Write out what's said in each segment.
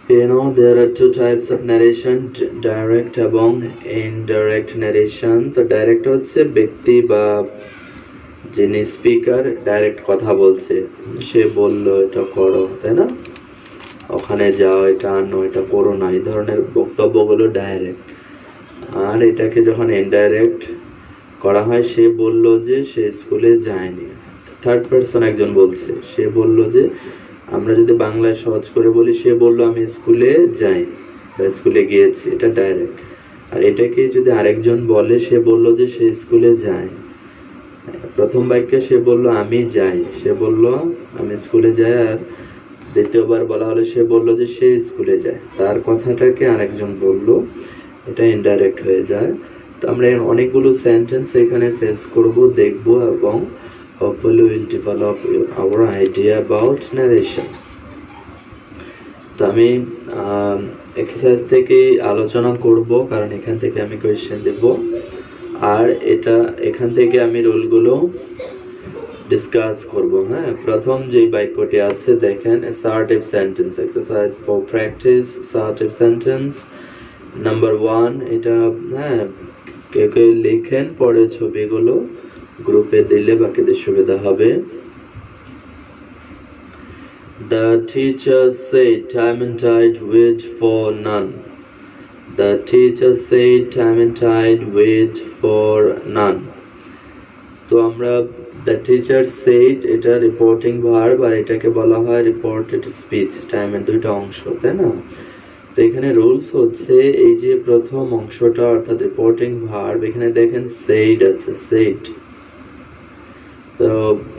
There are two types of narration, direct এবং indirect narration. তো direct হচ্ছে ব্যক্তি বা যিনি স্পিকার ডাইরেক্ট কথা বলছে, সে বলল এটা করো, তাই না, ওখানে যাও, এটা আনো, এটা করো না, এই ধরনের বক্তব্যগুলো ডাইরেক্ট। আর এটাকে যখন ইনডাইরেক্ট করা হয়, সে বলল যে সে স্কুলে যায়নি, থার্ড পারসন একজন বলছে, সে বলল যে, আমরা যদি বাংলায় সহজ করে বলি, সে বলল আমি স্কুলে যাই বা স্কুলে গিয়েছি, এটা ডাইরেক্ট। আর এটাকে যদি আরেকজন বলে, সে বলল যে সে স্কুলে যায়, প্রথম বাক্যে সে বলল আমি যাই, সে বলল আমি স্কুলে যাই, আর দ্বিতীয়বার বলা হলে সে বলল যে সে স্কুলে যায়, তার কথাটাকে আরেকজন বলল, এটা ইনডাইরেক্ট হয়ে যায়। তো আমরা অনেকগুলো সেন্টেন্স এখানে ফেস করব, দেখব, এবং hopefully we'll develop our idea about narration. তো আমি এক্সারসাইজ থেকে আলোচনা করব, কারণ এখান থেকে আমি কোয়েশ্চেন দেব, আর এখান থেকে আমি রুলগুলো ডিসকাস করব। হ্যাঁ, প্রথম যে বাক্যটি আছে দেখেন, assertive sentence exercise for practice assertive sentence number 1। এটা হ্যাঁ, কেউ লিখেন, পরে ছবিগুলো গ্রুপে দিলে বাকিদের সুবিধা হবে। The teacher said time and tide wait for none. The teacher said time and tide wait for none. তো আমরা the teacher said, এটা রিপোর্টিং ভার্ব, আর এটাকে বলা হয় রিপোর্টেড স্পিচ, টাইমের দুইটা অংশ, তাই না। তো এখানে রুলস হচ্ছে, এই যে প্রথম অংশটা অর্থাৎ রিপোর্টিং ভার্ব, এখানে দেখেন said আছে, said। তো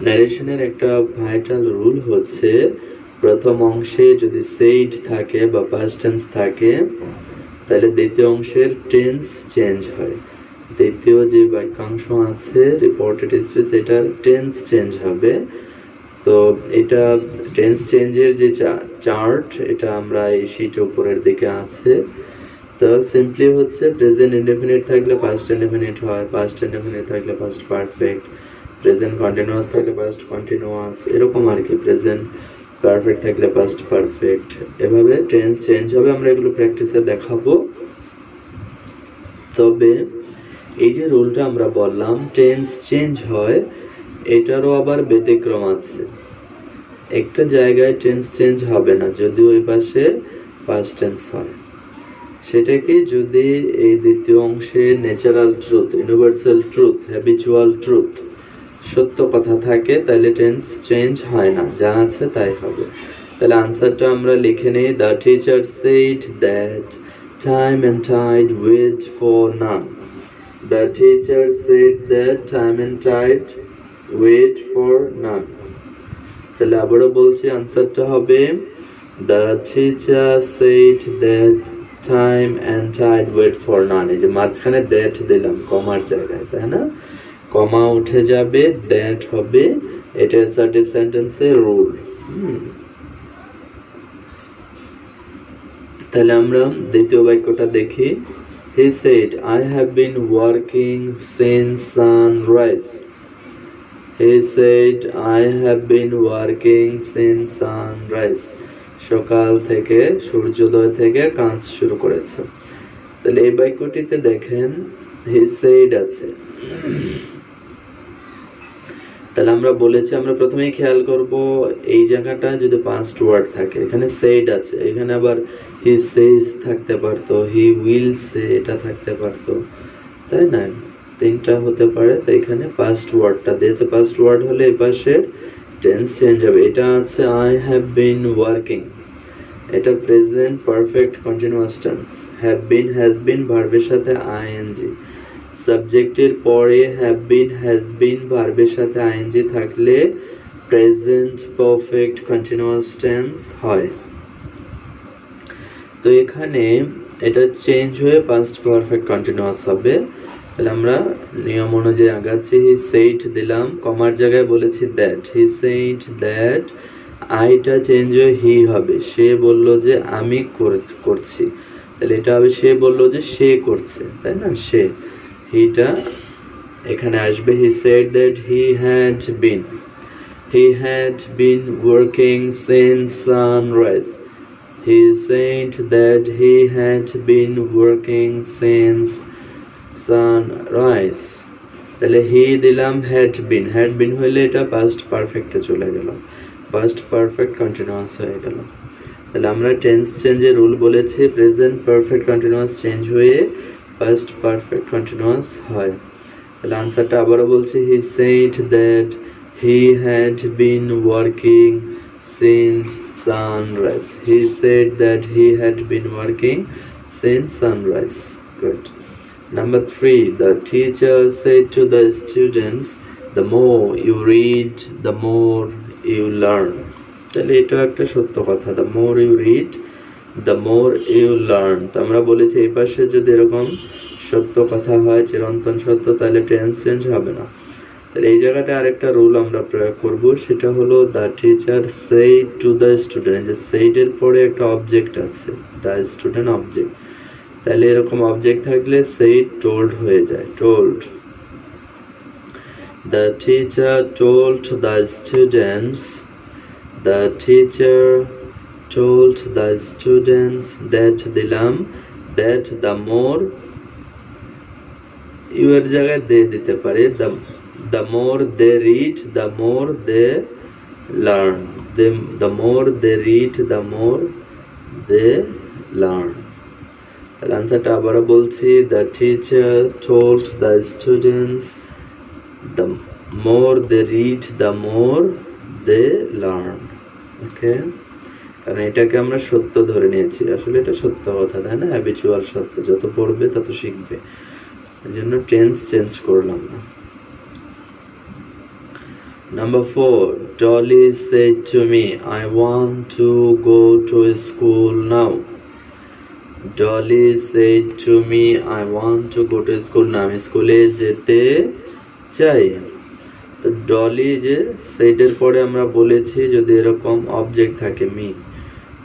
ন্যারেশনের একটা ভাইটাল রুল হচ্ছে, প্রথম অংশে যদি said থাকে বা past tense থাকে, তাহলে দ্বিতীয় অংশের টেন্স চেঞ্জ হয়। দ্বিতীয় যে বাক্যাংশ আছে রিপোর্টেড স্পিচ, এটার টেন্স চেঞ্জ হবে। তো এটা টেন্স চেঞ্জের যে চার্ট, এটা আমরা এই শীটের উপরের দিকে আছে। তো সিম্পলি হচ্ছে, প্রেজেন্ট ইনডেফিনিট থাকলে পাস্ট ইনডেফিনিট হয়, পাস্ট ইনডেফিনিট থাকলে পাস্ট পারফেক্ট, প্রেজেন্ট কন্টিনিউয়াস থাকলে পাস্ট কন্টিনিউয়াস, এরকম আর কি। প্রেজেন্ট পারফেক্ট থাকলে পাস্ট পারফেক্ট, এভাবে টেন্স চেঞ্জ হবে। আমরা এগুলো প্র্যাকটিসে দেখাবো। তবে এই যে রুলটা আমরা বললাম টেন্স চেঞ্জ হয়, এটারও আবার ব্যতিক্রম আছে। একটা জায়গায় টেন্স চেঞ্জ হবে না যদি ওই পাশে পাস্ট টেন্স হয়। সেটা কি, যদি এই দ্বিতীয় অংশে natural truth, universal truth, habitual truth, সত্য কথা থাকে, তাহলে টেন্স চেঞ্জ হয় না, যা আছে তাই হবে। তাহলে আনসারটা আমরা লিখে নেই, the teacher said that time and tide wait for none. The teacher said that time and tide wait for none. তাহলে আবারও বলছি, আনসারটা হবে the teacher said that time and tide wait for none. এই যে মাঝখানে that দিলাম কমার জায়গায়, তাই না, কমা উঠে যাবে, that হবে, এটা assertive sentence এর রুল। তাহলে আমরা দ্বিতীয় বাক্যটা দেখি। He said, I have been working since sunrise. He said, I have been working since sunrise. সকাল থেকে, সূর্যোদয় থেকে কাজ শুরু করেছে। তাহলে এই বাক্যটিতে দেখেন he said আছে। তাহলে আমরা বলেছি, আমরা প্রথমেই খেয়াল করব এই জায়গাটা যদি পাস্ট ওয়ার্ড থাকে, এখানে said আছে, এখানে আবার he says থাকতে পারতো, he will say এটা থাকতে পারতো, তাই না, তিনটা হতে পারে। তো এখানে পাস্ট ওয়ার্ডটা দিয়েছে, পাস্ট ওয়ার্ড হলে এই পাশে টেন্স চেঞ্জ হবে। এটা আছে I have been working, এটা present perfect continuous tense, have been has been ভার্বের সাথে ing, সাবজেক্টের পরে have been has been ভার্বের সাথে ing থাকলে প্রেজেন্ট পারফেক্ট কন্টিনিউয়াস টেন্স হয়। তো এখানে এটা চেঞ্জ হয়ে পাস্ট পারফেক্ট কন্টিনিউয়াস হবে। তাহলে আমরা নিয়ম অনুযায়ী আগাচ্ছি। he said দিলাম, কমার জায়গায় বলেছি that, he said that, আইটা চেঞ্জ হয়ে he হবে, সে বলল যে আমি করছি, তাহলে এটা হবে সে বলল যে সে করছে, তাই না, সে, হিটা এখানে আসবে। he said that he had been working since sunrise. He said that he had been working since sunrise. তাহলে he দিলাম had been হইলে এটা past perfect এ চলে গেল, past perfect continuous হয়ে গেল। তাহলে আমরা টেন্স চেঞ্জের রুল বলেছি, প্রেজেন্ট পারফেক্ট কন্টিনিউয়াস চেঞ্জ হয়ে past perfect continuous হয়। তাহলে আনসারটা আবারও বলছি, he said that he had been working since sunrise. He said that he had been working since sunrise. Good. Number 3, the teacher said to the students, the more you read, the more you learn. তাহলে এটা একটা সত্য কথা, the more you read, the more you learn। তো আমরা বলেছি এই পাশে যদি এরকম সত্য কথা হয়, চিরন্তন সত্য, তাহলে টেন্স চেঞ্জ হবে না। তাহলে এই জায়গাটা আরেকটা রুল আমরা প্রয়োগ করব, সেটা হলো the teacher said to the student। যে said এর পরে একটা অবজেক্ট আছে, the student object। তাহলে এরকম অবজেক্ট থাকলে said told হয়ে যায়, told। The teacher told the students, the teacher told the students that দিলাম, that the more you এর জায়গায় they দিতে পারে, the more they read, the more they learn, the more they read, the more they learn। তাহলে আনসারটা আবারও বলছি, the teacher told the students, the more they read, the more they learn। ওকে, কারণ এটাকে আমরা সত্য ধরে নিয়েছি, আসলে এটা সত্য কথা, তাই না? হ্যাবিচুয়াল সত্য, যত পড়বে তত শিখবে, এই জন্য টেন্স চেঞ্জ করলাম না। Number 4, Dolly said to me, I want to go to school now. Dolly said to me, I want to go to school now. আমি স্কুলে যেতে চাই। তো ডলি যে সেটের পরে আমরা বলেছি যদি এরকম অবজেক্ট থাকে মি,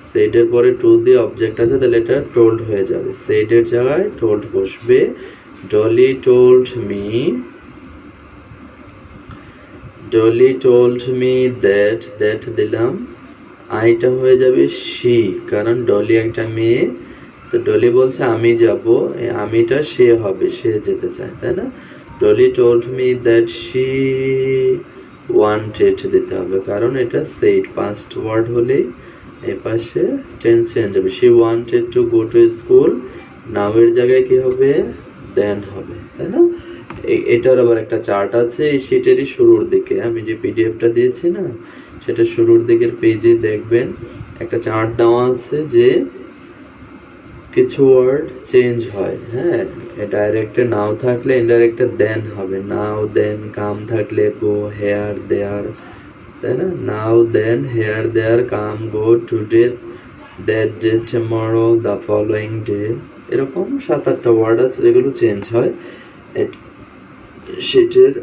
সেটের পরে টু দিয়ে অবজেক্ট আছে, তাহলে এটা টোল্ড হয়ে যাবে, সেটের জায়গায় টোল্ড বসবে। Dolly told me, Dolly told me that, that দিলাম, আইটা হয়ে যাবে she, কারণ ডলি একটা মেয়ে, তো ডলি বলছে আমি যাব, আমিটা সে হবে, সে যেতে চায়, তাই না? Dolly told me that she wanted দিতে হবে, কারণ এটা said past word হলেই এই পাশে টেন্স চেঞ্জ হবে। She wanted to go to school, now এর জায়গায় কি হবে? then হবে, তাই না? এটার আবার একটা চার্ট আছে এই শীটেরই শুরুর দিকে, আমি যে পিডিএফটা দিয়েছি না, সেটা শুরুর দিকের পেজে দেখবেন একটা চার্ট দেওয়া আছে যে কিছু ওয়ার্ড চেঞ্জ হয়। হ্যাঁ, ডাইরেক্টে নাও থাকলে ইনডাইরেক্টে দেন হবে, নাও দেন, কাম থাকলে গো, হেয়ার দেয়ার, তাই না? Now then, here there, come, go, today, that day, tomorrow, the following day, এরকম 7-8টা ওয়ার্ড আছে যেগুলো চেঞ্জ হয়। শীটের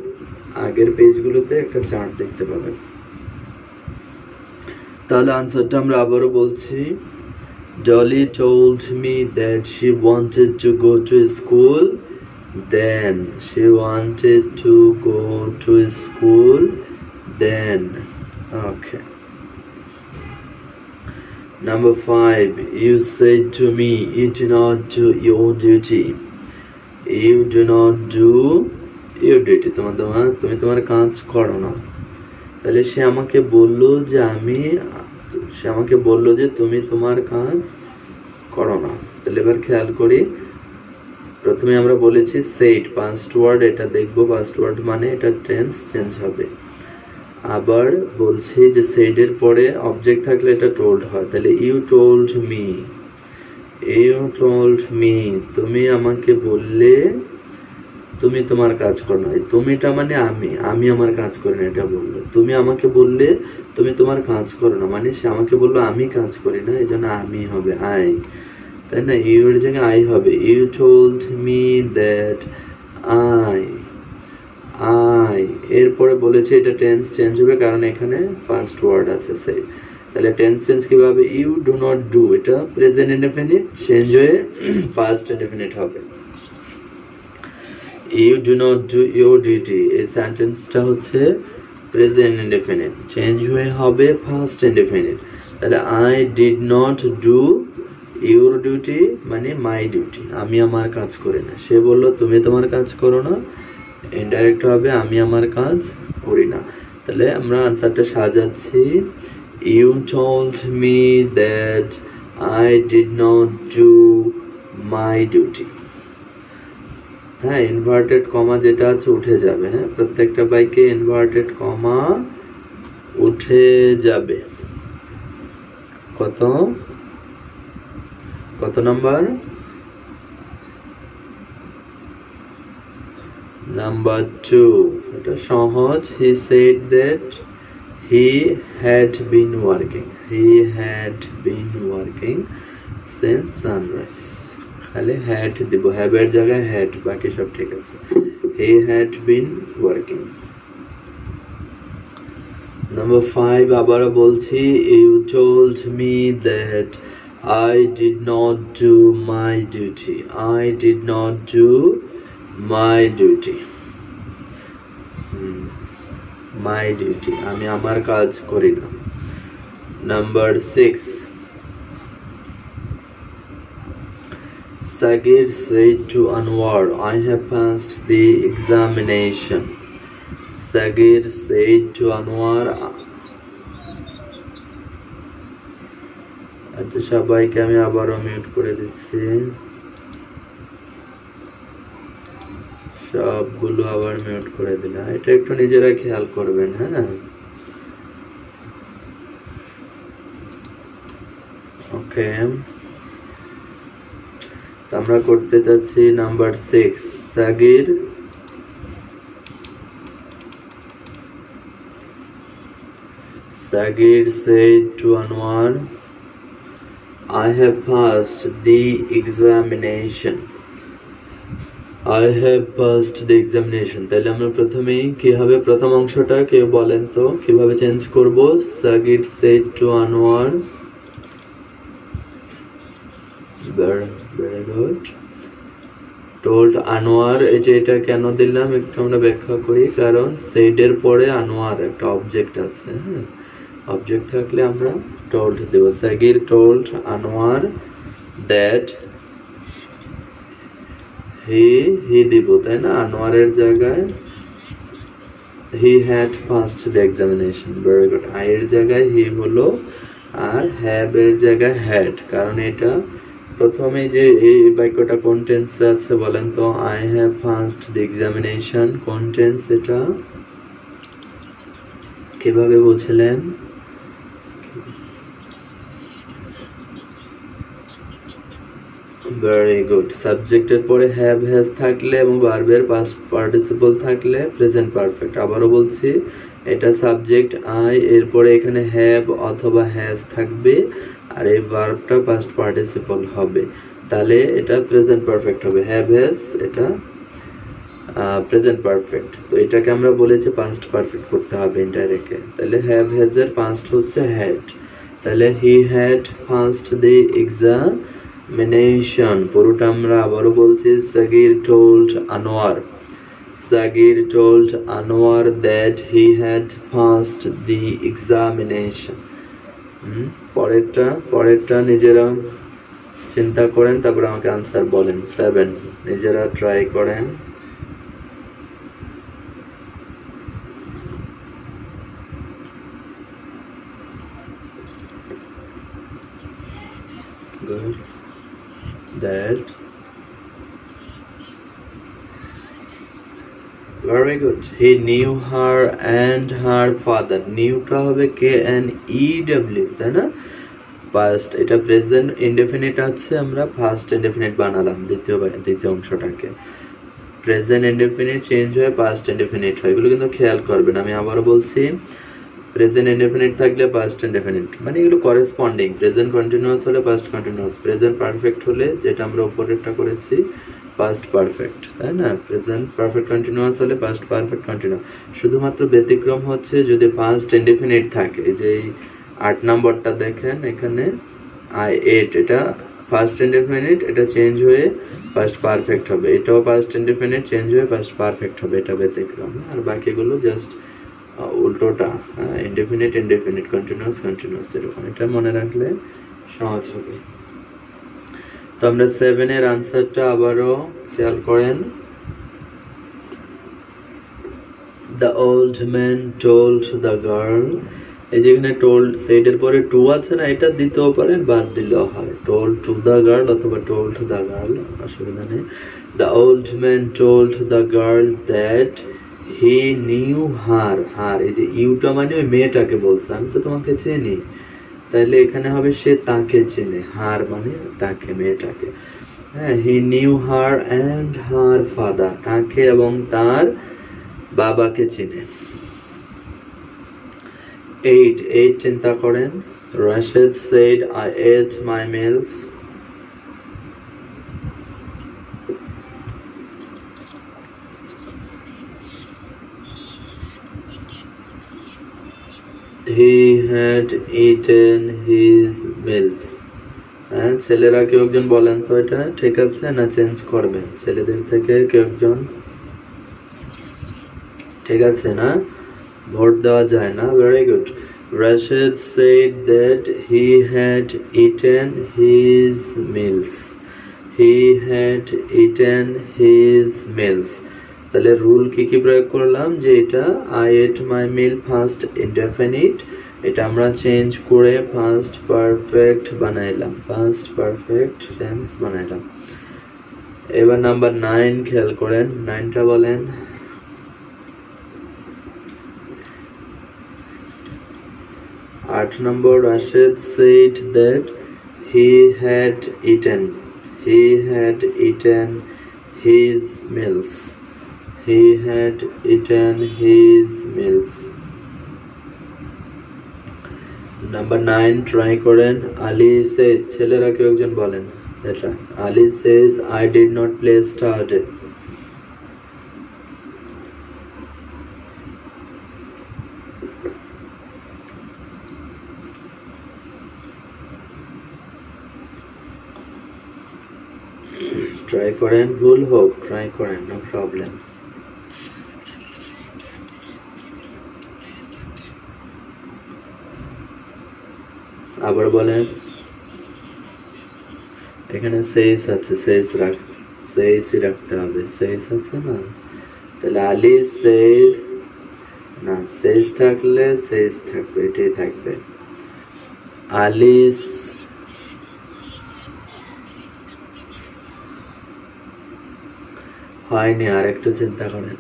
আগের পেজগুলোতে একটা চার্ট দেখতে পাবেন। তাহলে আনসারটা আমরা আবারও বলছি, Dolly told me that she wanted to go to school, then she wanted to go to school, then. Okay. Number 5, you said to me, you do not do your duty. You do not do your duty, তুমি তোমার কাজ করো না। তাহলে সে আমাকে বললো যে তুমি তোমার কাজ করো না। তাহলে এবার খেয়াল করি, প্রথমে আমরা বলেছি said past word, এটা দেখবো past word মানে এটা টেন্স চেঞ্জ হবে। আবার বলছি যে said এর পরে অবজেক্ট থাকলে এটা told হয়, তাহলে you told me, তুমি আমাকে বললে তুমি তোমার কাজ করো না। তুমিটা মানে আমি আমার কাজ করি না, এটা বললো। তুমি আমাকে বললে তুমি তোমার কাজ করো না, মানে সে আমাকে বললো আমি কাজ করি না, এই জন্য আমি হবে আই, তাই না? ইউ এর জায়গায় আই হবে। You told me that I, এরপরে বলেছে এটা টেন্স চেঞ্জ হবে কারণ এখানে ফার্স্ট ওয়ার্ড আছে সেই। তাহলে টেন্স চেঞ্জ কিভাবে? ইউ ডু নট ডু, এটা প্রেজেন্ট ইনডেফিনিট চেঞ্জ হয়ে পাস্ট ইনডেফিনিট হবে। You do not do your duty, এই সেন্টেন্সটা হচ্ছে প্রেজেন্ট ইনডেফিনিট চেঞ্জ হয়ে হবে ফার্স্ট ইনডেফিনিট। তাহলে I did not do your duty মানে মাই ডিউটি, আমি আমার কাজ করি না। সে বললো তুমি তোমার কাজ করো না, ইনডাইরেক্ট হবে আমি আমার কাজ করি না। তাহলে আমরা আনসারটা সাজাচ্ছি, you told me that I did not do my duty. হ্যাঁ, ইনভার্টেড কমা যেটা আছে উঠে যাবে। হ্যাঁ, প্রত্যেকটা বাইকে ইনভার্টেড কমা উঠে যাবে। কত কত নাম্বার? নাম্বার 2। এটা সহজ। He said that he had been working since sunrise. খালি হ্যাড দিব, হ্যাভের জায়গায় হ্যাড, বাকি সব ঠিক আছে। He had been working. Number 5 আবারও বলছি, you told me that I did not do my duty. I did not do my duty. My duty. আমি আমার কাজ করি না। Number 6. Sagir said to Anwar, I have passed the examination. Sagir said to Anwar, আচ্ছা সবাইকে আমি আবারও mute করে দিচ্ছি, সবগুলো আবার মিউট করে দিলাম। এটা একটু নিজেরা খেয়াল করবেন। হ্যাঁ, ওকে। আমরা করতে চাচ্ছি number 6। Sagir said to Anwar, I have passed the examination. I have passed the examination. তাহলে আমরা প্রথমেই কি হবে, প্রথম অংশটা কেউ বলেন তো কিভাবে চেঞ্জ করব? Sagir said to Anwar, very good. Told Anwar, এটা কেন দিলাম একটু আমরা ব্যাখ্যা করি। কারণ said এর পরে Anwar একটা অবজেক্ট আছে। হ্যাঁ, অবজেক্ট থাকলে আমরা told Dev. Sagir told Anwar that he দিব, তাই না? আনোয়ারের জায়গায় he had passed the examination. very good. I এর জায়গায় he হলো, আর have এর জায়গায় had। কারণ এটা প্রথমে যে এই বাক্যটা কোন টেন্সে আছে বলেন তো? I have passed the examination কোন টেন্স? এটা কিভাবে বুঝলেন? Very good. সাবজেক্টের পরে হ্যাভ হ্যাজ থাকলে এবং ভার্বের পাস্ট পার্টিসিপল থাকলে প্রেজেন্ট পারফেক্ট। আবারও বলছি, এটা সাবজেক্ট আই, এরপরে এখানে হ্যাভ অথবা হ্যাজ থাকবে, আর এই ভার্বটা পাস্ট পার্টিসিপল হবে, তাহলে এটা প্রেজেন্ট পারফেক্ট হবে। হ্যাভ হ্যাজ এটা প্রেজেন্ট পারফেক্ট। তো এটাকে আমরা বলেছি পাস্ট পারফেক্ট করতে হবে ইনডাইরেক্টলি। তাহলে হ্যাভ হ্যাজ এর পাস্ট হচ্ছে হ্যাড। তাহলে he had passed the examination। পুরোটা আমরা আবারও বলছি, Sagir told Anwar that he had passed the examination। পরেরটা নিজেরা চিন্তা করেন, তারপর আমাকে আনসার বলেন। 7 নিজেরা ট্রাই করেন। Good. That. Very good. He knew her and her father. Knew টা হবে KNEW, তাই না? Past, এটা প্রেজেন্ট ইনডেফিনিট আছে, আমরা ফার্স্ট ইনডেফিনিট বানালাম দ্বিতীয় অংশটাকে। প্রেজেন্ট ইনডেফিনিট চেঞ্জ হয়ে পাস্ট ইনডেফিনিট হয়, এগুলো কিন্তু খেয়াল করবেন। আমি আবারও বলছি, প্রেজেন্ট ইনডেফিনিট থাকলে পাস্ট ইনডেফিনিট, মানে এগুলো করেসপন্ডিং। প্রেজেন্ট কন্টিনিউয়াস হলে পাস্ট কন্টিনিউয়াস, প্রেজেন্ট পারফেক্ট হলে যেটা আমরা উপরেরটা করেছি পাস্ট পারফেক্ট, তাই না? প্রেজেন্ট পারফেক্ট কন্টিনিউয়াস হলে পাস্ট পারফেক্ট কন্টিনিউয়াস। শুধুমাত্র ব্যতিক্রম হচ্ছে যদি পাস্ট ইনডেফিনিট থাকে। যে 8 নম্বরটা দেখেন এখানে I8, এটা ফার্স্ট ইনডেফিনিট, এটা চেঞ্জ হয়ে পাস্ট পারফেক্ট হবে। এটাও ফার্স্ট ইনডেফিনিট চেঞ্জ হয়ে পাস্ট পারফেক্ট হবে, এটা ব্যতিক্রম। আর বাকিগুলো জাস্ট উল্টোটা, ইনডেফিনিট ইনডেফিনিট, কন্টিনিউয়াস কন্টিনিউয়াস, এরকম। এটা মনে রাখলে সহজ হবে। তো আমরা 7 এর আনসারটা আবারও খেয়াল করেন। The old man told the girl, এই যেখানে told said এর পরে to আছে না, এটা দিতেও পারেন, বাদ দিলেও হয়। told to the girl অথবা told the girl, অসুবিধা নেই। The old man told the girl that he knew her, এই যে ইউটা মানে ওই মেয়েটাকে বলছে, আমি তো তোমাকে চিনি, তাইলে এখানে হবে সে তাকে চিনে, হার মানে তাকে, মেয়েটাকে। হ্যাঁ, he knew her and her father, তাকে এবং তার বাবাকে চিনে। 8 চিন্তা করেন। Rashid said I ate my meals. He had eaten his meals. হ্যাঁ, ছেলেরা কেউ একজন বলেন তো এটা ঠিক আছে না চেঞ্জ করবেন? ছেলেদের থেকে কেউ একজন, ঠিক আছে না, ভোট দেওয়া যায় না, very good. Rashid said that he had eaten his meals. He had eaten his meals. তাহলে রুল কি কি প্রয়োগ করলাম, যে এটা I ate my meal past indefinite, এটা আমরা চেঞ্জ করে past perfect বানাইলাম, past perfect tense বানাইলাম। এবার নাম্বার 9 খেয়াল করেন, 9টা বলেন। 8 নম্বর, Rashid said that he had eaten his meals. He had eaten his meals. Number 9 try করেন। Ali says, ছেলেরা কেউ একজন বলেন এটা, Ali says I did not play Saturday. Try করেন, ভুল হোক ট্রাই করেন, নো প্রবলেম। আবার বলেন। এখানে সেস আছে, সেসই রাখতে হবে, সেস আছে না, তাহলে আলি সেস না, সেস থাকলে সেস থাকবে, এটাই থাকবে। আলিস হয়নি, আর একটু চিন্তা করেন,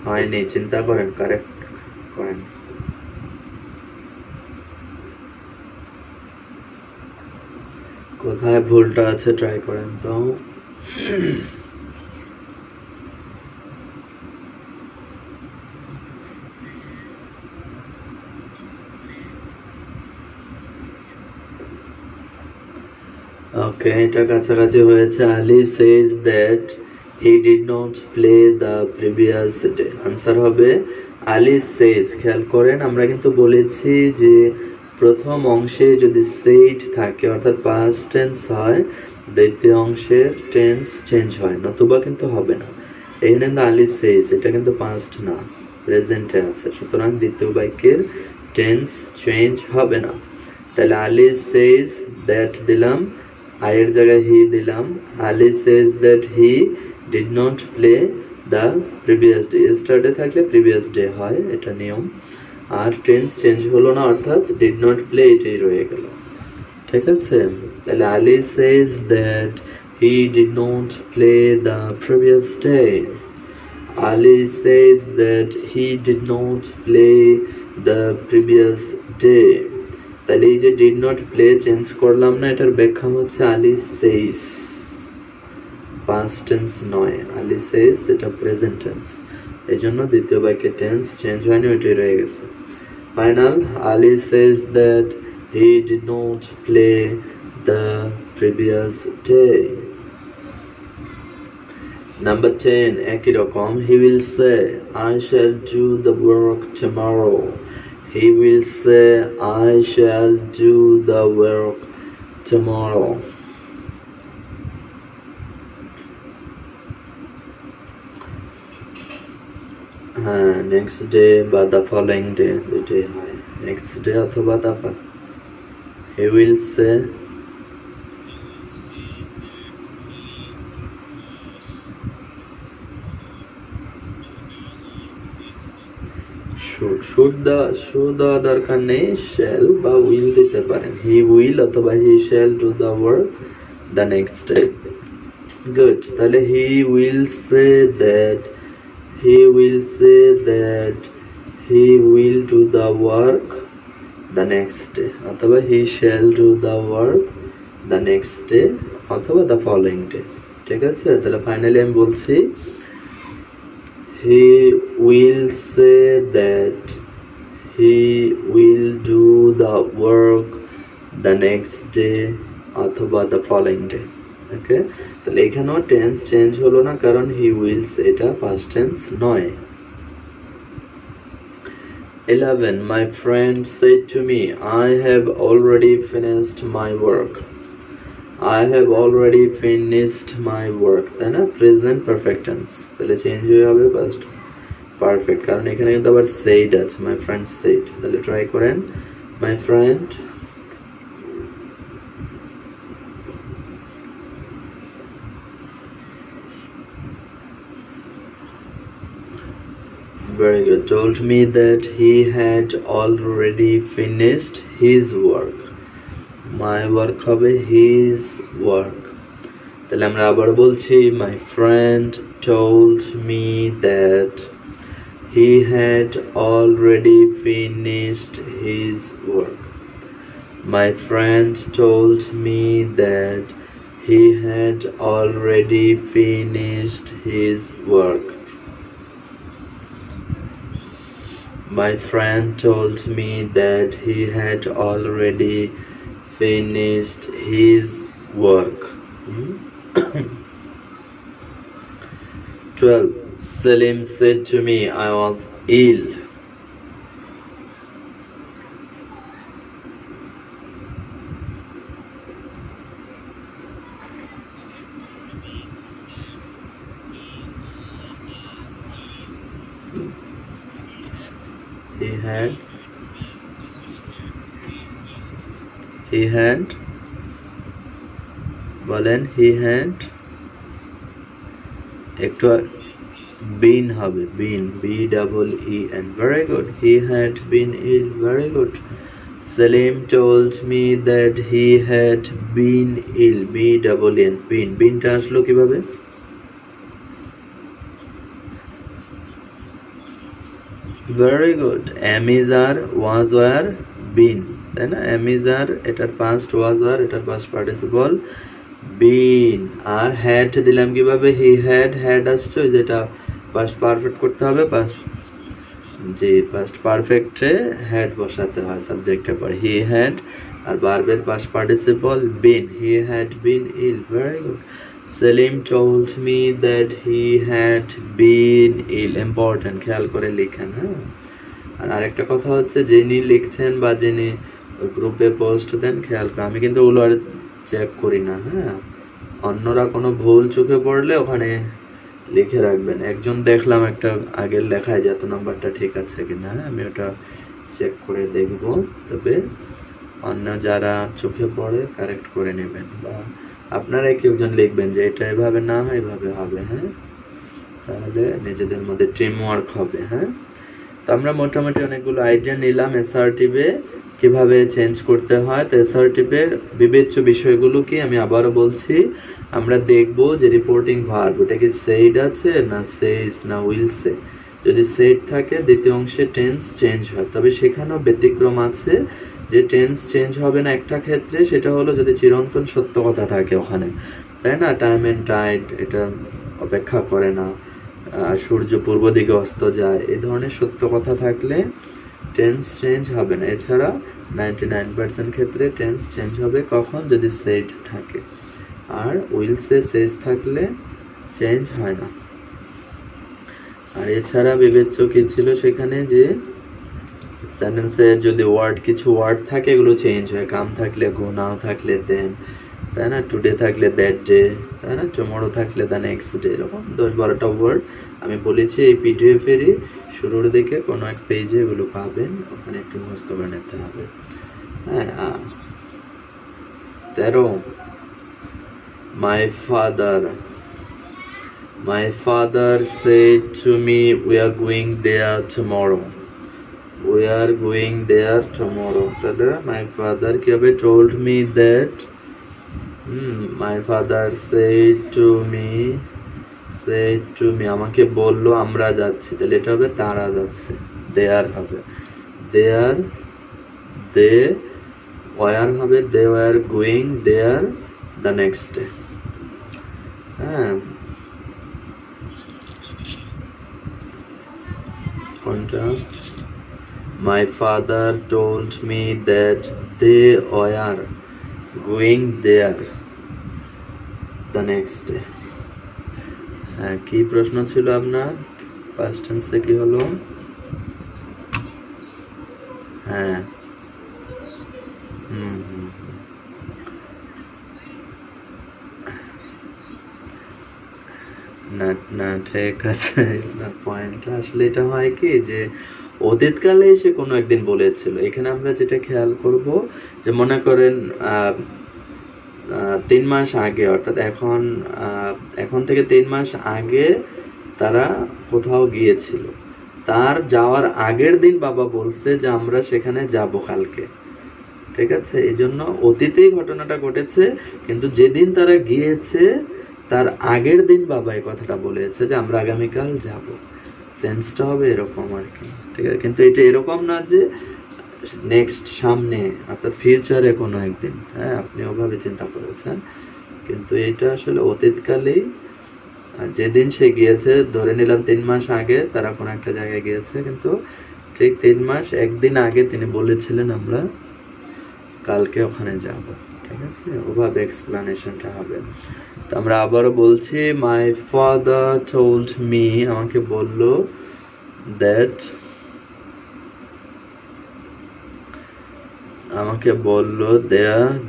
হয়নি, চিন্তা করেন, কারেক্ট করেন। কোথায় ভুলটা আছে ট্রাই করেন তো। ওকে, এটা কাছাকাছি হয়েছে। Ali says that he did not play the previous day. Answer হবে Ali says। খেয়াল করেন, আমরা কিন্তু বলেছি যে প্রথম অংশে যদি said থাকে অর্থাৎ past tense হয়, দ্বিতীয় অংশের টেন্স চেঞ্জ হয়, নতুবা কিন্তু হবে না। এখানে কিন্তু Ali says, এটা কিন্তু past না, প্রেজেন্টে আছে, সুতরাং দ্বিতীয় বাক্যের টেন্স চেঞ্জ হবে না। তাহলে Ali says that দিলাম, I এর জায়গায় he দিলাম। Ali says that he did not play the previous day. Yesterday থাকলে previous day হয়, এটা নিয়ম। আর টেন্স চেঞ্জ হলো না, অর্থাৎ did not play এটাই রয়ে গেল, ঠিক আছে। তাহলে Ali says that he did not play the previous day. Ali says that he did not play the previous day. তাহলে এই যে did not play চেঞ্জ করলাম না, এটার ব্যাখ্যা হচ্ছে Ali says, past tense নয়, Ali says এটা present tense, এই জন্য দ্বিতীয় বাক্যে টেন্স চেঞ্জ হয়নি, ওইটাই রয়ে গেছে। Final, Ali says that he did not play the previous day. Number 10 একই রকম, he will say I shall do the work tomorrow. He will say I shall do the work tomorrow. হ্যাঁ next day বা the following day দুটোই হয়, next day অথবা the he will say should দেওয়া দরকার নেই, শ্যাল বা will দিতে পারেন, হি উইল অথবা he shall do the work the next day. Good, তাহলে he will say that, he will say that he will do the work the next day, অথবা he shall do the work the next day, অথবা the following day. ঠিক আছে, তাহলে finally আমি বলছি he will say that he will do the work the next day অথবা the following day। ওকে, তাহলে এখানেও টেন্স চেঞ্জ হলো না, কারণ he wills এটা past tense নয়। 11 my friend said to me I have already finished my work, I have already finished my work, তাই না, প্রেজেন্ট পারফেক্ট টেন্স, তাহলে চেঞ্জ হয়ে হবে পাস্ট পারফেক্ট, কারণ এখানে কিন্তু আবার said আছে, my friend said। তাহলে ট্রাই করেন, my friend very good told me that he had already finished his work, my work হবে his work। তাহলে আমরা আবার বলছি my friend told me that he had already finished his work, my friend told me that he had already finished his work, my friend told me that he had already finished his work। 12 Salim said to me I was ill, he had বলেন he had একটু been হবে, been B-E-E-N, very good, he had been ill, very good। Salim told me that he had been ill, B-E-N, been টা আসলো কিভাবে, very good, am is are was were been, তাই না, am is are এটার past, was were এটার past participle been, R had দিলাম কিভাবে, he had আসছে, যেটা past perfect করতে হবে, জি past perfect এ had বসাতে হয় সাবজেক্টের পর, he had, আর ভার্বের past participle been, he had been ill, very good। Salim told me that he had been ill, important, খেয়াল করে লিখেন। হ্যাঁ, আর আরেকটা কথা হচ্ছে যিনি লিখছেন বা যিনি গ্রুপে পোস্ট দেন, খেয়াল করে, আমি কিন্তু ওগুলো আর চেক করি না। হ্যাঁ, অন্যরা কোনো ভুল চোখে পড়লে ওখানে লিখে রাখবেন, একজন দেখলাম একটা আগের লেখায় যত নাম্বারটা ঠিক আছে কিনা, আমি ওটা চেক করে দেখব, তবে অন্য যারা চোখে পড়ে কারেক্ট করে নেবেন, বা আপনারা কেউজন লিখবেন যে এটা এভাবে না হয় এভাবে হবে। হ্যাঁ, তাহলে নিজেদের মধ্যে টিম ওয়ার্ক হবে। হ্যাঁ, তো আমরা মোটামুটি অনেকগুলো আইডিয়া নিলাম অ্যাসার্টিভে কিভাবে চেঞ্জ করতে হয়। তো অ্যাসার্টিভে বিবেচ্য বিষয়গুলো কি আমি আবারও বলছি, আমরা দেখব যে রিপোর্টিং ভার্ব ওটা কি সেড আছে না সেজ না উইল সে। যদি সেড থাকে দ্বিতীয় অংশে টেন্স চেঞ্জ হয়, তবে সেখানেও ব্যতিক্রম আছে, যে টেন্স চেঞ্জ হবে না একটা ক্ষেত্রে, সেটা হলো যদি চিরন্তন সত্য কথা থাকে ওখানে, তাই না, টাইম এন্ড টাইড এটা অপেক্ষা করে না, সূর্য পূর্ব দিকে অস্ত যায়, এই ধরনের সত্য কথা থাকলে টেন্স চেঞ্জ হবে না। এছাড়া 99% ক্ষেত্রে টেন্স চেঞ্জ হবে কখন, যদি সেড থাকে, আর উইল সে সেজ থাকলে চেঞ্জ হয় না। আর এছাড়া বিবেচ্য কি ছিল সেখানে, যে সেন্টেন্সে যদি ওয়ার্ড কিছু ওয়ার্ড থাকে এগুলো চেঞ্জ হয়, কাম থাকলে গো, নাও থাকলে দেন, তাই না? টুডে থাকলে দ্যাট ডে, তাই না? টুমরো থাকলে দ্য নেক্সট ডে, এরকম 10-12টা ওয়ার্ড আমি বলেছি। এই পিডিএফ এরই শুরুর দিকে কোনো এক পেজে এগুলো পাবেন, ওখানে একটু মুখস্থ করে নিতে হবে। হ্যাঁ, 13, my father said to me we are going there tomorrow. We are going there tomorrow. তাহলে my father কি হবে? told me that. My father said to me আমাকে বললো আমরা যাচ্ছি, তাহলে এটা হবে তারা যাচ্ছে, there হবে। they were হবে they were going there the next day। হ্যাঁ, কোনটা? My father told me that they were going there the next day। হ্যাঁ, কি প্রশ্ন ছিল আপনার? past tense কি হলো? হ্যাঁ, না ঠিক আছে। পয়েন্টটা আসলে এটা হয় কি যে অতীতকালে এসে কোনো একদিন বলেছিল। এখানে আমরা যেটা খেয়াল করব যে মনে করেন 3 মাস আগে, অর্থাৎ এখন থেকে 3 মাস আগে তারা কোথাও গিয়েছিল, তার যাওয়ার আগের দিন বাবা বলছে যে আমরা সেখানে যাব কালকে, ঠিক আছে? এই জন্য অতীতেই ঘটনাটা ঘটেছে, কিন্তু যেদিন তারা গিয়েছে তার আগের দিন বাবা এই কথাটা বলেছে যে আমরা আগামীকাল যাব। সেন্সটা হবে এরকম আর কি, ঠিক আছে? কিন্তু এটা এরকম না যে নেক্সট সামনে, অর্থাৎ ফিউচারে কোনো একদিন। হ্যাঁ, আপনি ওভাবে চিন্তা করেছেন, কিন্তু এটা আসলে অতীতকালেই যেদিন সে গিয়েছে, ধরে নিলাম 3 মাস আগে তারা কোনো একটা জায়গায় গিয়েছে, কিন্তু ঠিক 3 মাস একদিন আগে তিনি বলেছিলেন আমরা কালকে ওখানে যাব, ঠিক আছে? ওভাবে এক্সপ্লানেশনটা হবে। তো আমরা আবারও বলছি, মাই ফাদার টোল্ড মি, আমাকে বললো, দ্যাট আমাকে বললো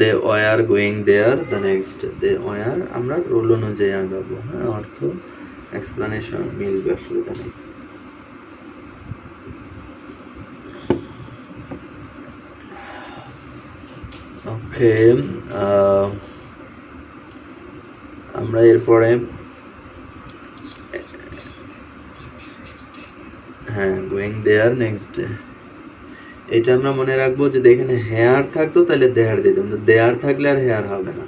they were going there the next day. Were আমরা রুল অনুযায়ী আগাবো। হ্যাঁ, অর্থ এক্সপ্লানেশন মিলবে, অসুবিধা নেই। ওকে, আমরা এরপরে হ্যাঁ গোয়িং দেয়ার নেক্সট ডে, এটা আমরা মনে রাখবো। যদি এখানে হেয়ার থাকতো তাহলে দেয়ার দিতাম, কিন্তু দেয়ার থাকলে আর হেয়ার হবে না।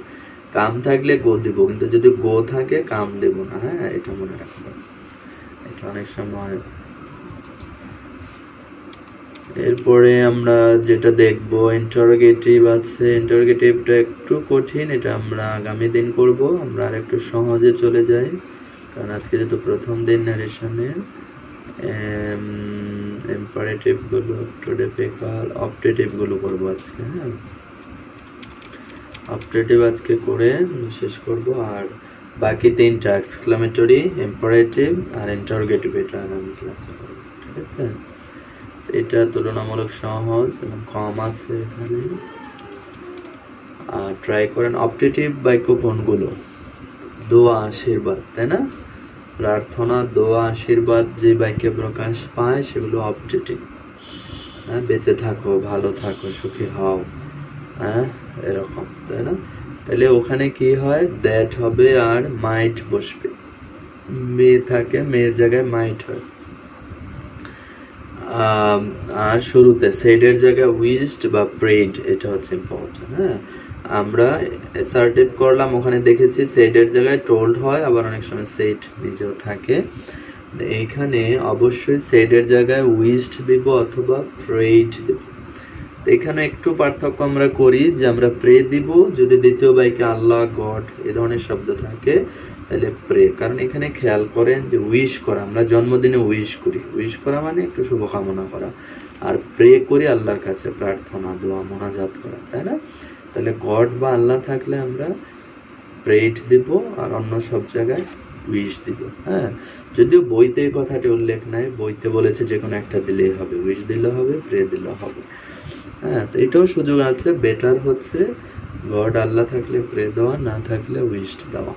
কাম থাকলে গো দিব, কিন্তু যদি গো থাকে কাম দেব না। হ্যাঁ, এটা মনে রাখবো, এটা অনেক সময়। এরপরে আমরা যেটা দেখবো ইন্টারোগেটিভ আছে। ইন্টারোগেটিভটা একটু কঠিন, এটা আমরা আগামী দিন করব। আমরা আর একটু সহজে চলে যাই, কারণ আজকে যেহেতু প্রথম দিন ন্যারেশনের। ইম্পারেটিভ গুলো একটু ডিফিকাল্ট, অপটেটিভ গুলো করবো আজকে। হ্যাঁ, অপটেটিভ আজকে করে শেষ করব, আর বাকি 3টা এক্সক্লামেটরি, ইম্পারেটিভ আর ইন্টারোগেটিভ এটা আগামী ক্লাসে করবো, ঠিক আছে? এটা তুলনামূলক সহজ এবং কম আছে এখানে। আর ট্রাই করেন। অপটেটিভ বাক্য কোনগুলো? দোয়া, আশীর্বাদ, তাই না? প্রার্থনা, দোয়া, আশীর্বাদ যে বাক্যে প্রকাশ পায় সেগুলো অপটেটিভ। হ্যাঁ, বেঁচে থাকো, ভালো থাকো, সুখী হও, হ্যাঁ, এরকম, তাই না? তাহলে ওখানে কি হয়? দ্যাট হবে আর মাইট বসবে। মেয়ে থাকে, মেয়ের জায়গায় মাইট হয়। আর শুরুতে সেডের জায়গায় উইশড বা প্রেড, এটা হচ্ছে ইম্পর্টেন্ট। হ্যাঁ, আমরা অ্যাসার্টিভ করলাম, ওখানে দেখেছি সেডের জায়গায় টোল্ড হয়, আবার অনেক সময় সেড নিজেও থাকে। এইখানে অবশ্যই সেডের জায়গায় উইশড দিব অথবা প্রেড দিব। এখানে একটু পার্থক্য আমরা করি যে আমরা প্রে দিব যদি দ্বিতীয় বাক্যে আল্লাহ, গড এই ধরনের শব্দ থাকে, তাহলে প্রে। কারণ এখানে খেয়াল করেন যে উইশ করা, আমরা জন্মদিনে উইশ করি, উইশ করা মানে একটু শুভকামনা করা, আর প্রে করি আল্লাহর কাছে প্রার্থনা, দোয়া, মোনাজাত করা, তাই না? তাহলে গড বা আল্লাহ থাকলে আমরা প্রেড দিব, আর অন্য সব জায়গায় উইশ দিব। হ্যাঁ, যদিও বইতে এই কথাটি উল্লেখ নাই, বইতে বলেছে যে কোনো একটা দিলেই হবে, উইশ দিলে হবে, প্রে দিলে হবে। হ্যাঁ, তো এটাও সুযোগ আছে। বেটার হচ্ছে গড আল্লাহ থাকলে প্রে দেওয়া, না থাকলে উইশড দেওয়া।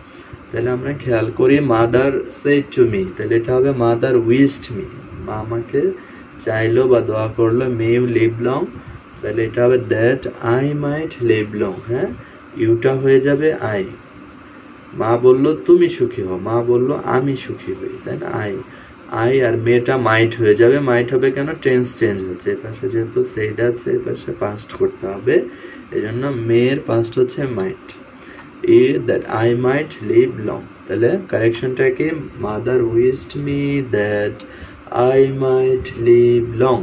তাহলে আমরা খেয়াল করি মাদার সেড টু মি, তাহলে এটা হবে মাদার উইশড মি, মা আমাকে চাইলো বা দোয়া করলো, মে ইউ লিভ লং, তাহলে এটা হবে that I might live long. হ্যাঁ, ইউটা হয়ে যাবে আই। মা বললো তুমি সুখী হও, মা বললো আমি সুখী হই, তাই না? আই আই আর মেয়েটা মাইট হয়ে যাবে। মাইট হবে কেন? টেন্স চেঞ্জ হচ্ছে, এর পাশে যেহেতু সেড আছে এর পাশে পাস্ট করতে হবে, এই জন্য মেয়ের পাস্ট হচ্ছে might. That I might live long, তাহলে কারেকশনটা কি? Mother wished me that I might live long.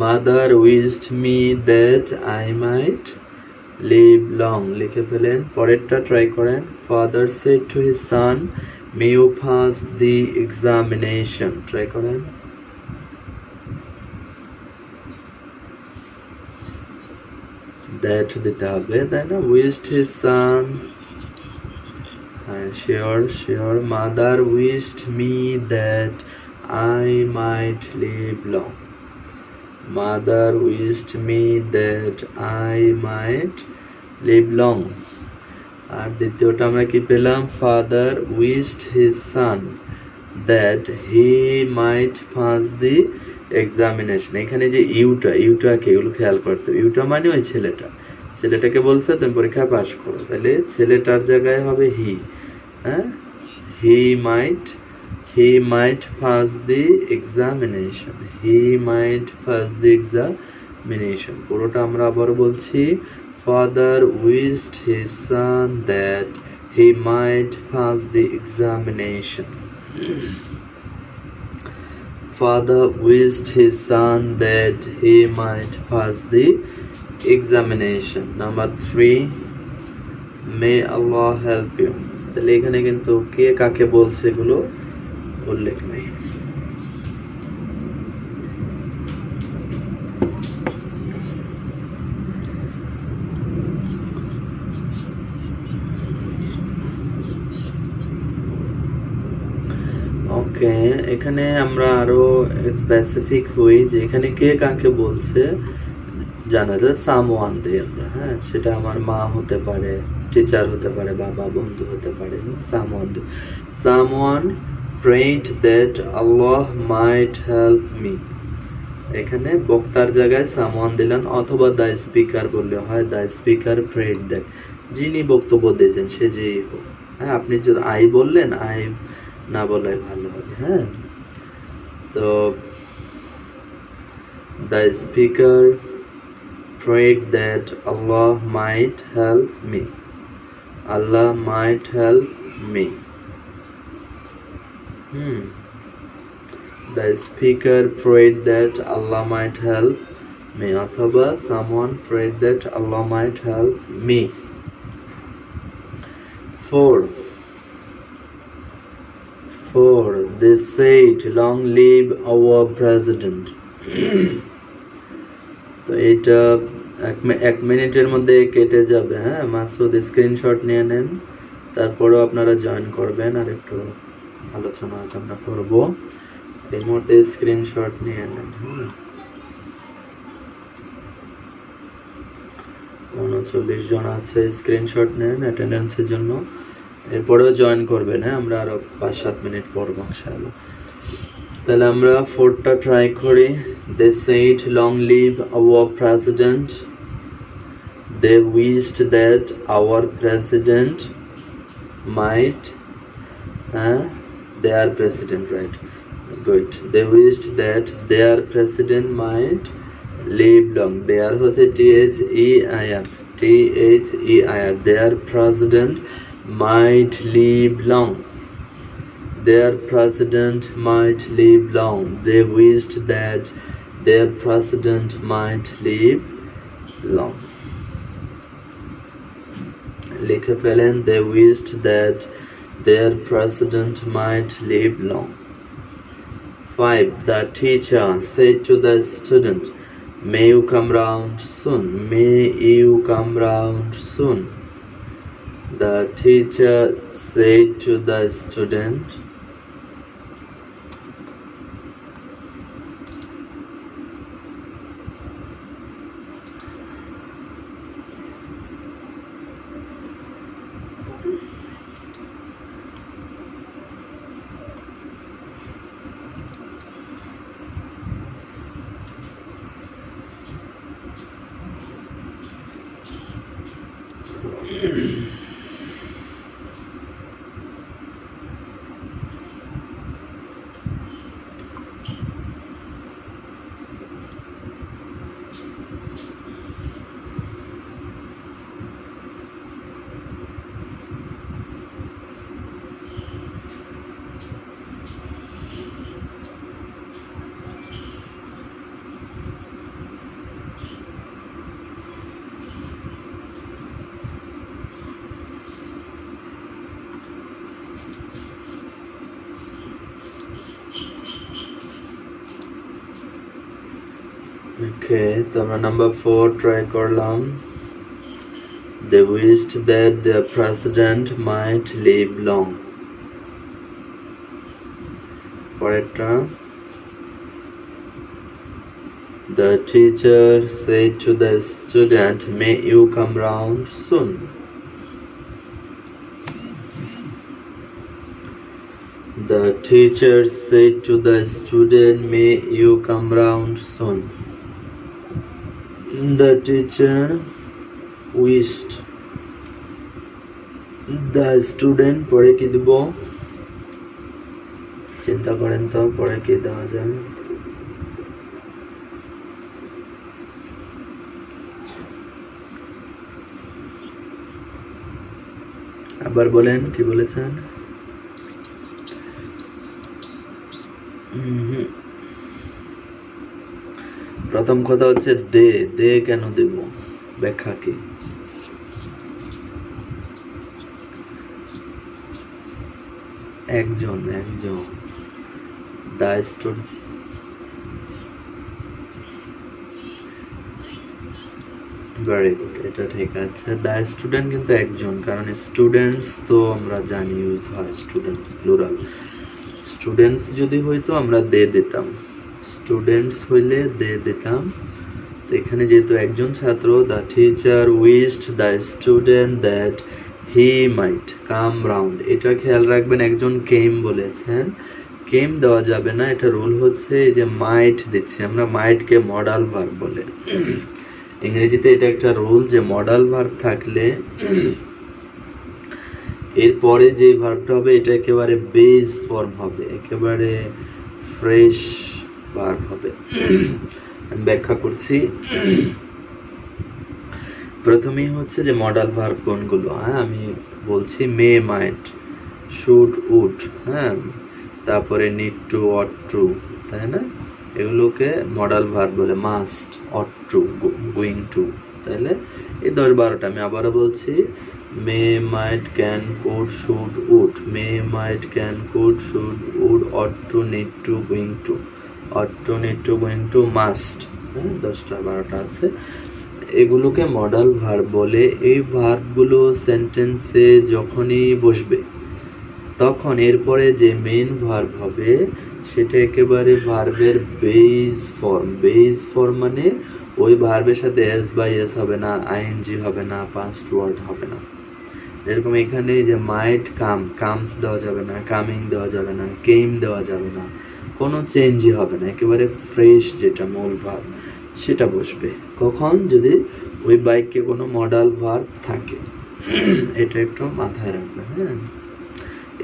Mother wished me that I might live long লিখে ফেলেন। পরেরটা ট্রাই করেন। Father said to his son may you pass the examination, try করেন। That দিতে হবে, তাই না? Wished his son, sure sure. Mother wished me that I might live long. Mother wished me that I might live long. আর দ্বিতীয়টা আমরা কি পেলাম? Father wished his son that he might pass the examination. এখানে যে ইউটাকে এগুলো খেয়াল করতে হবে। ইউটা মানে ওই ছেলেটাকে বলছে তুমি পরীক্ষা পাস করো, তাহলে ছেলেটার জায়গায় হবে হি। হ্যাঁ, হি might pass the examination. He might pass the examination. পুরোটা আমরা আবার বলছি। Father wished his son that he might pass the examination. Father wished his son that he might pass the examination. Number 3, may Allah help you. তাহলে এখানে কিন্তু কে কাকে বলছে এগুলো উল্লেখ নেই। ওকে, এখানে আমরা আরো স্পেসিফিক হই যে এখানে কে কাকে বলছে জানা যায়। সামওয়ান দিই আমরা। হ্যাঁ, সেটা আমার মা হতে পারে, টিচার হতে পারে, বাবা, বন্ধু হতে পারে। Someone prayed that Allah might help me. এখানে বক্তার জায়গায় someone দিলেন, অথবা the speaker বললে হয় the speaker prayed that, যিনি বক্তব্য দিয়েছেন সে যেই হোক। হ্যাঁ, আপনি যদি আই বললেন, আই না বলাই ভালো হবে। হ্যাঁ, তো the speaker prayed that Allah might help me. Allah might help me. The speaker prayed that Allah might help me. অথবা someone prayed that Allah might help me. 4. They said long live our president. তো এটা এক মিনিটের মধ্যে কেটে যাবে। হ্যাঁ, Masud screenshot নিয়ে নেন, তারপরেও আপনারা জয়েন করবেন। আর একটু আলোচনা আমরা করবো। এই মুহূর্তে স্ক্রিনশট নিয়ে নেন। 39 জন আছে, স্ক্রিনশট নেন অ্যাটেন্ডেন্সের জন্য, এরপরেও জয়েন করবেন। হ্যাঁ, আমরা আরো 5-7 মিনিট পড়বো ইনশাআল্লাহ। তাহলে আমরা 4টা ট্রাই করি। They said long live our president. They wished that our president might their president, right? Good. They wished that their president might live long. Their হচ্ছে THEIR. Their president might live long. Their president might live long. They wished that their president might live long. লিখে ফেলেন, they wished that their president might live long. 5. The teacher said to the student, may you come round soon. May you come round soon. The teacher said to the student, Okay, তো আমরা number 4 try করলাম। They wished that the president might live long. পরেরটা, the teacher said to the student, may you come round soon. The teacher said to the student, may you come round soon. The teacher wished the student, পরে কি দিব, চিন্তা করেন তো পরে কি দেওয়া যায়। আবার বলেন কি বলেছেন। প্রথম কথা হচ্ছে দে, দে কেন দেব, ব্যাখ্যা কি। একজন, একজন, দা স্টুডেন্ট, ভেরি গুড, এটা ঠিক আছে। দা স্টুডেন্ট কিন্তু একজন, কারণ স্টুডেন্টস তো আমরা জানি ইউজ হয় স্টুডেন্টস প্লুরাল। স্টুডেন্টস যদি হইতো আমরা দে দিতাম, স্টুডেন্টস হইলে দে দিতাম। তো এখানে যেহেতু একজন ছাত্র, the teacher wished the student that he might come round. এটা খেয়াল রাখবেন, একজন কেম বলেছেন, কেম দেওয়া যাবে না, এটা রুল হচ্ছে এই যে মাইট দিচ্ছি আমরা, মাইটকে মডাল ভার্ব বলে। ইংরেজিতে এটা একটা রুল যে মডাল ভার্ব থাকলে এরপরে যে ভার্বটা হবে এটা একেবারে বেস ফর্ম হবে, একেবারে ফ্রেশ ভার্ব হবে। আমি ব্যাখ্যা করছি। প্রথমেই হচ্ছে যে মডাল ভার্ব কোনগুলো, হ্যাঁ আমি বলছি, মে, মাইট, শুড, উড, হ্যাঁ, তারপরে নিড টু, অট টু, তাই না, এগুলোকে মডাল ভার্ব বলে। Must, ought to, going to, তাহলে এই 10-12টা আমি আবারও বলছি, may, might, can, could, should, would, may, might, can, could, should, would, ought to, need to, going to, ought to, need to, going to, must, হ্যাঁ 10টা-12টা আছে। এগুলোকে মডাল ভার্ব বলে। এই ভার্বগুলো সেন্টেন্সে যখনই বসবে তখন এরপরে যে মেইন ভার্ব হবে সেটা একেবারে ভার্বের বেস ফর্ম। বেস ফর্ম মানে ওই ভার্বের সাথে এস বাই এস হবে না, আইএনজি হবে না, পাস্ট ওয়ার্ড হবে না। যেরকম এখানে যে মাইট কাম, কামস দেওয়া যাবে না, কামিং দেওয়া যাবে না, কেম দেওয়া যাবে না, কোনো চেঞ্জই হবে না, একেবারে ফ্রেশ যেটা মূল ভার্ব সেটা বসবে। কখন? যদি ওই বাক্যে কোনো মডাল ভার্ব থাকে। এটা একটু মাথায় রাখবেন, হ্যাঁ।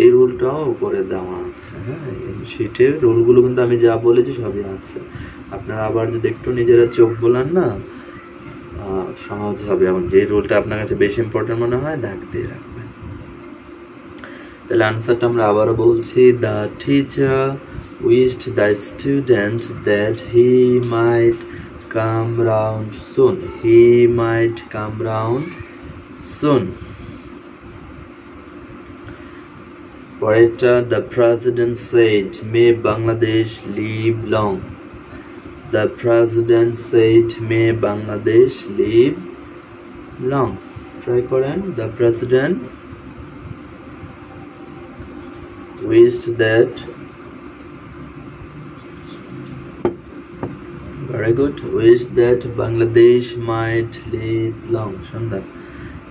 এই রুলটাও উপরে দেওয়া আছে, হ্যাঁ শিটে রুলগুলো কিন্তু আমি যা বলেছি সবই আছে। আপনারা আবার যদি একটু নিজেরা চোখ বোলান না সহজ হবে। এবং যে রুলটা আপনার কাছে বেশি ইম্পর্টেন্ট মনে হয় দাগ দিয়ে রাখবেন। তাহলে আনসারটা আমরা আবারও বলছি, the teacher wished the student that he might come round soon. He might come round soon. Poeta, the president said, may Bangladesh live long. The president said, may Bangladesh live long. Try করেন, the president wished that, very good, wished that Bangladesh might live long. Shandar.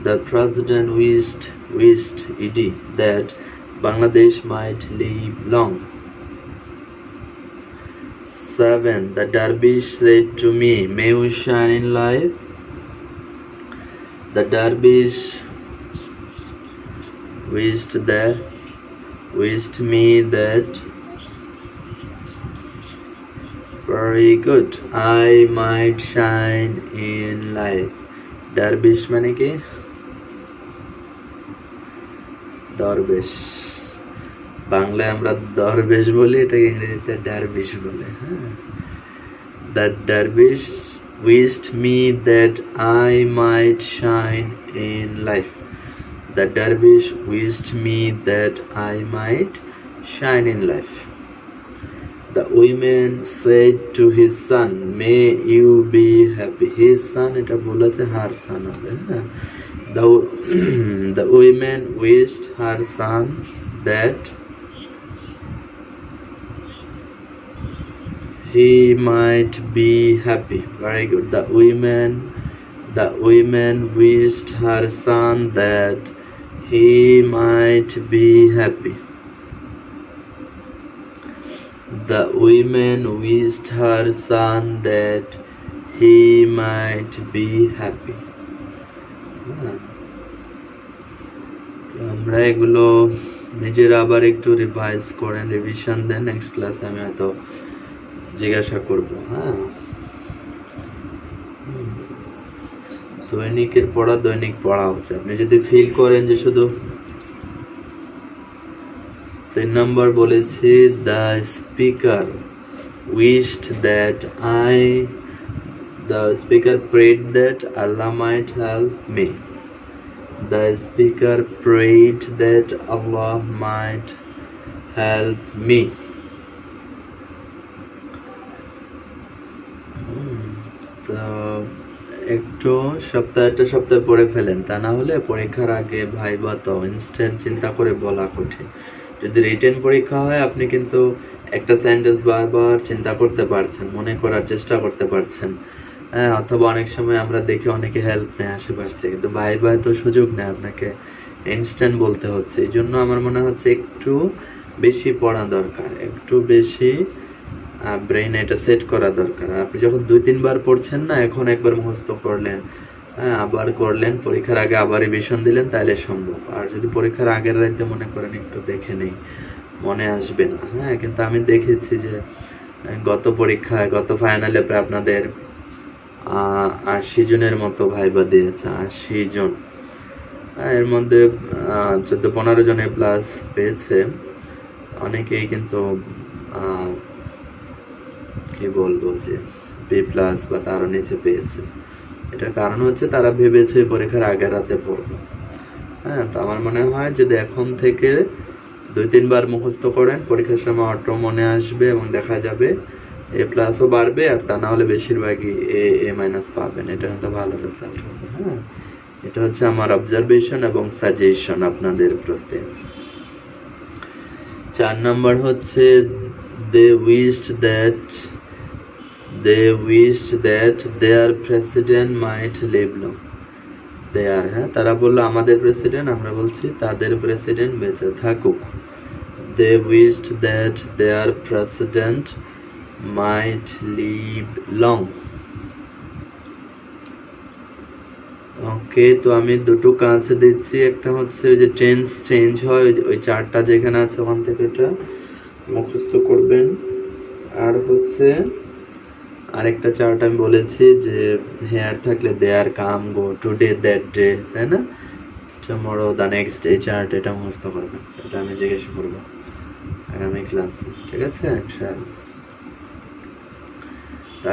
The president wished ed that Bangladesh might live long. 7. The dervish said to me, may we shine in life. The dervish wished me that very good I might shine in life. Dervish মানে কি? দরবেশ। বাংলায় আমরা দরবেশ বলি, এটাকে ইংরেজিতে dervish বলে। হ্যাঁ, the dervish wished me that I might shine in life. The dervish wished me that I might shine in life. The woman said to his son, may you be happy. His son, এটা বলেছে her son হবে। The woman wished her son that he might be happy. Very good. The woman wished her son that he might be happy. The woman wished her son that he might be happy. আমরা এগুলো নিজেরা আবার একটু revise করেন, revision দেন, next ক্লাসে আমি হয়তো জিজ্ঞাসা করব। হ্যাঁ, দৈনিকের পড়া দৈনিক পড়া হচ্ছে। আপনি যদি ফিল করেন যে শুধু 3 নম্বর বলেছি, the speaker prayed that Allah might help me. The speaker prayed that Allah might help me. তো একটু সপ্তাহ পড়ে ফেলেন, তা না হলে পরীক্ষার আগে ভাইবা তো ইনস্ট্যান্ট চিন্তা করে বলা কঠিন। যদি রিটেন পরীক্ষা হয় আপনি কিন্তু একটা সেন্টেন্স বারবার চিন্তা করতে পারছেন, মনে করার চেষ্টা করতে পারছেন। হ্যাঁ, অথবা অনেক সময় আমরা দেখি অনেকে হেল্প নেয় আশেপাশ থেকে, কিন্তু ভাইবায় তো সুযোগ নেই, আপনাকে ইনস্ট্যান্ট বলতে হচ্ছে। এই জন্য আমার মনে হচ্ছে একটু বেশি পড়া দরকার, একটু বেশি ব্রেইনে এটা সেট করা দরকার। আপনি যখন 2-3 বার পড়ছেন না, এখন একবার মুখস্থ করলেন, হ্যাঁ আবার করলেন, পরীক্ষার আগে আবার রিভিশন দিলেন, তাইলে সম্ভব। আর যদি পরীক্ষার আগের রাতে মনে করেন একটু দেখে নেই, মনে আসবে না। হ্যাঁ, কিন্তু আমি দেখেছি যে গত পরীক্ষায়, গত ফাইনালে প্রায় আপনাদের 80 জনের মতো ভাইবা দিয়েছে, 80 জন। এর মধ্যে 14-15 জনে প্লাস পেয়েছে। অনেকেই কিন্তু কি বলবো যে বি প্লাস বা তারও নিচে পেয়েছে। এটার কারণ হচ্ছে তারা ভেবেছে পরীক্ষার আগের রাতে পড়বে। হ্যাঁ, তো আমার মনে হয় যদি এখন থেকে 2-3 বার মুখস্থ করেন, পরীক্ষার সময় অটো মনে আসবে এবং দেখা যাবে এ প্লাসও বাড়বে, আর তা না হলে বেশিরভাগই এ মাইনাস পাবেন। এটা হয়তো ভালো রেজাল্ট হবে। হ্যাঁ, এটা হচ্ছে আমার অবজারভেশন এবং সাজেশন আপনাদের প্রতি। 4 নম্বর হচ্ছে they wished that their president might live long. হ্যাঁ, তারা বললো আমাদের প্রেসিডেন্ট, আমরা বলছি তাদের প্রেসিডেন্ট বেঁচে থাকুক। They wished that their president might live long. ওকে, তো আমি দুটো কাজ দিচ্ছি। একটা হচ্ছে ওই যে চেঞ্জ হয়, ওই চারটা যেখানে আছে ওখান থেকে এটা মুখস্থ করবেন। আর হচ্ছে আরেকটা চার্ট আমি বলেছি যে হেয়ার থাকলে দেয়ার come go today that day, তাই না, টুমরো দ্য নেক্সট, এই চার্ট এটা মুখস্থ করবেন। এটা আমি জিজ্ঞাসা করবো আগামী ক্লাসে, ঠিক আছে?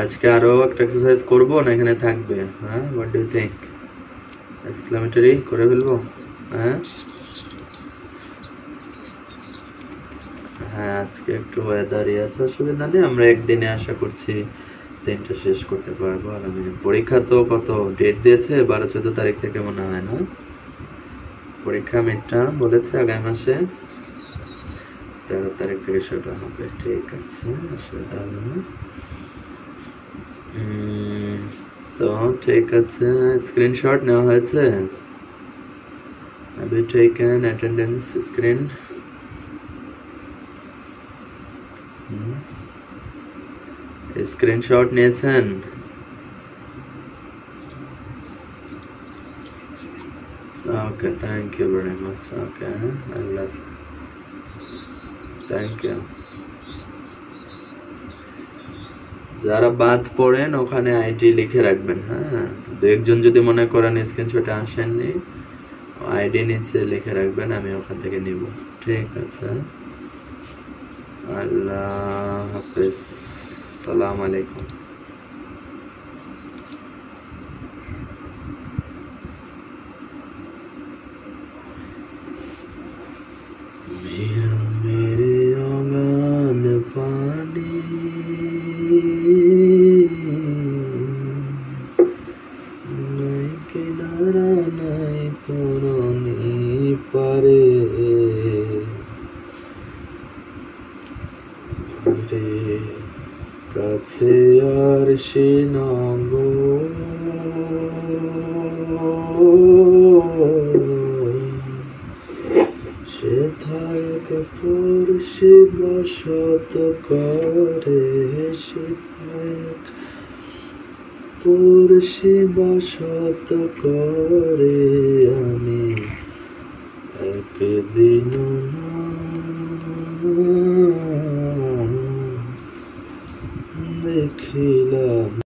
আজকে আরো একটা এক্সারসাইজ করবো না, এখানে থাকবে? হ্যাঁ, what do you think? Exclamatory করে ফেলবো? হ্যাঁ, আজকে একটু ওয়েদারই আছে, অসুবিধা নেই। আমরা একদিনে আশা করছি 3টা শেষ করতে পারবো। আর আমি পরীক্ষা তো কত ডেট দিয়েছে, 12-14 তারিখ থেকে মনে হয় না পরীক্ষা, মিডটা বলেছে আগামী মাসে 13 তারিখ থেকে শুরু হবে। ঠিক আছে, অসুবিধা হবে না। তো ঠিক আছে, স্ক্রিনশট নেওয়া হয়েছে? Have you taken attendance screen? Screenshot নিয়েছেন? Okay, thank you very much. Okay, I love. Thank you. যারা বাদ পড়েন ওখানে আইডি লিখে রাখবেন। হ্যাঁ, দু একজন যদি মনে করেন স্ক্রিনশটে আসেননি, আইডি নিচে লিখে রাখবেন, আমি ওখান থেকে নিব। ঠিক আছে, আল্লাহ হাফেজ, সালাম আলাইকুম। मेरे आंगन पानी নাই কিনারা নাই তরণী পারে রে কাছে আর সে নব সেথায়ক পুরুষে বসত করে সেথায়ক পুরুষে বসত করে আমি একদিন দেখিলাম।